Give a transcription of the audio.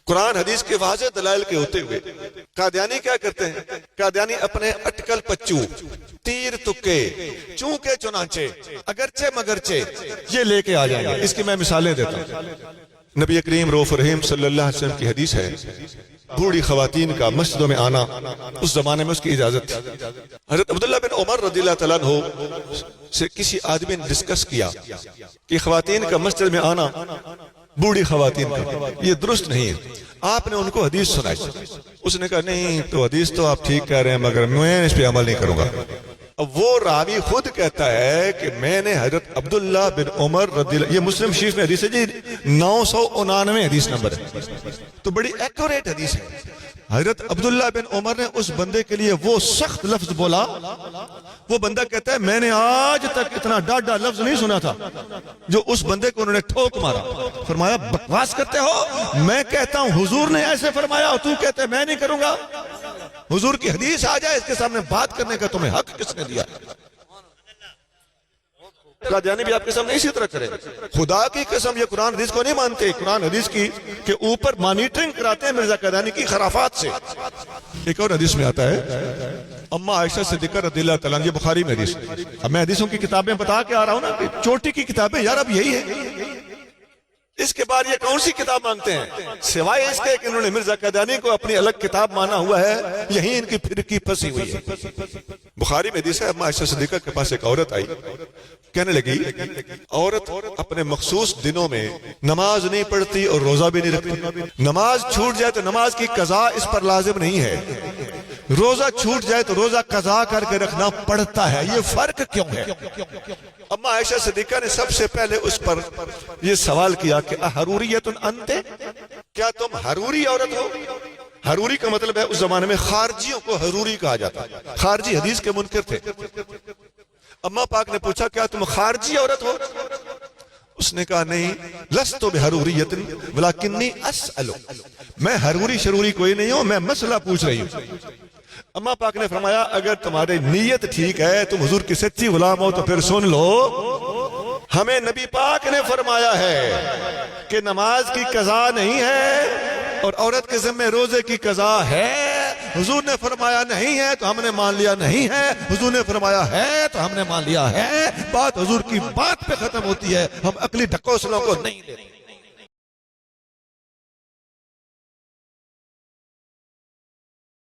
قرآن حدیث کے واضح دلائل کے ہوتے ہوئے قادیانی کیا کرتے ہیں؟ قادیانی اپنے اٹکل پچو، تیر تکے، چونکے چنانچے، اگرچہ مگرچہ یہ لے کے آ جائیں گے۔ اس کی میں مثالیں دیتا ہوں۔ نبی کریم رؤوف رحیم صلی اللہ علیہ وسلم کی حدیث ہے، بوڑھی خواتین کا مسجدوں میں آنا اس زمانے میں اس کی اجازت تھی۔ حضرت عبداللہ بن عمر رضی اللہ تعالیٰ عنہ سے کسی آدمی نے ڈسکس کیا کہ خواتین کا مسجد میں آنا، بوڑھی خواتین کا، یہ درست نہیں ہے۔ آپ نے ان کو حدیث سنائی، اس نے کہا نہیں تو حدیث تو آپ ٹھیک کہہ رہے ہیں مگر میں اس پہ عمل نہیں کروں گا۔ اب وہ راوی خود کہتا ہے کہ میں نے حضرت عبداللہ بن عمر رضی اللہ، یہ مسلم شریف میں حدیث ہے جی، 999 حدیث نمبر ہے، تو بڑی ایکوریٹ حدیث ہے۔ حضرت عبداللہ بن عمر نے اس بندے کے لیے وہ سخت لفظ بولا، وہ بندہ کہتا ہے میں نے آج تک اتنا ڈاڈا لفظ نہیں سنا تھا جو اس بندے کو انہوں نے ٹھوک مارا۔ فرمایا بکواس کرتے ہو، میں کہتا ہوں حضور نے ایسے فرمایا اور تو کہتے میں نہیں کروں گا؟ حضور کی حدیث آ جائے اس کے سامنے بات کرنے کا تمہیں حق کس نے دیا؟ قادیانی بھی آپ کے سامنے اسی طرح کرے۔ خدا کی قسم یہ قرآن حدیث کو نہیں مانتے، قرآن حدیث کی کے اوپر مانیٹرنگ کراتے ہیں مرزا قادیانی کی خرافات سے۔ ایک اور حدیث میں آتا ہے، اما عائشہ صدیقہ رضی اللہ تعالیٰ عنہ، یہ بخاری میں حدیث۔ اب میں حدیثوں کی کتابیں بتا کے آ رہا ہوں نا کہ چوٹی کی کتابیں یار اب یہی ہے، اس کے بعد یہ کون سی کتاب مانتے ہیں سوائے اس کے کہ انہوں نے مرزا قادیانی کو اپنی الگ کتاب مانا ہوا ہے، یہی ان کی پھرکی پھنسی ہوئی ہے۔ بخاری میں حدیث ہے، اما عائشہ صدیقہ کے پاس ایک عورت آئی، کہنے لگی عورت اپنے مخصوص دنوں میں نماز نہیں پڑھتی اور روزہ بھی نہیں رکھتی، نماز چھوٹ جائے تو نماز کی قضا اس پر لازم نہیں ہے، روزہ چھوٹ جائے تو روزہ قضا کر کے رکھنا پڑتا ہے، یہ فرق کیوں ہے؟ اما عائشہ صدیقہ نے سب سے پہلے اس پر یہ سوال کیا کہ حروریت انت، کیا تم حروری عورت ہو؟ حروری کا مطلب ہے اس زمانے میں خارجیوں کو حروری کہا جاتا، خارجی حدیث کے منکر تھے۔ اما پاک نے پوچھا کیا تم خارجی عورت ہو؟ اس نے کہا نہیں، لست بحروریت ولکنی اسأل، میں حروری شروری کوئی نہیں ہوں، میں مسئلہ پوچھ رہی ہوں۔ اما پاک نے فرمایا اگر تمہاری نیت ٹھیک ہے، تم حضور کی سچی غلام ہو تو پھر سن لو، ہمیں نبی پاک نے فرمایا ہے کہ نماز کی قضا نہیں ہے اور عورت کے ذمہ روزے کی قضا ہے۔ حضور نے فرمایا نہیں ہے تو ہم نے مان لیا نہیں ہے، حضور نے فرمایا ہے تو ہم نے مان لیا ہے، بات حضور کی بات پہ ختم ہوتی ہے، ہم عقلی ڈھکوسلوں کو نہیں لیتے۔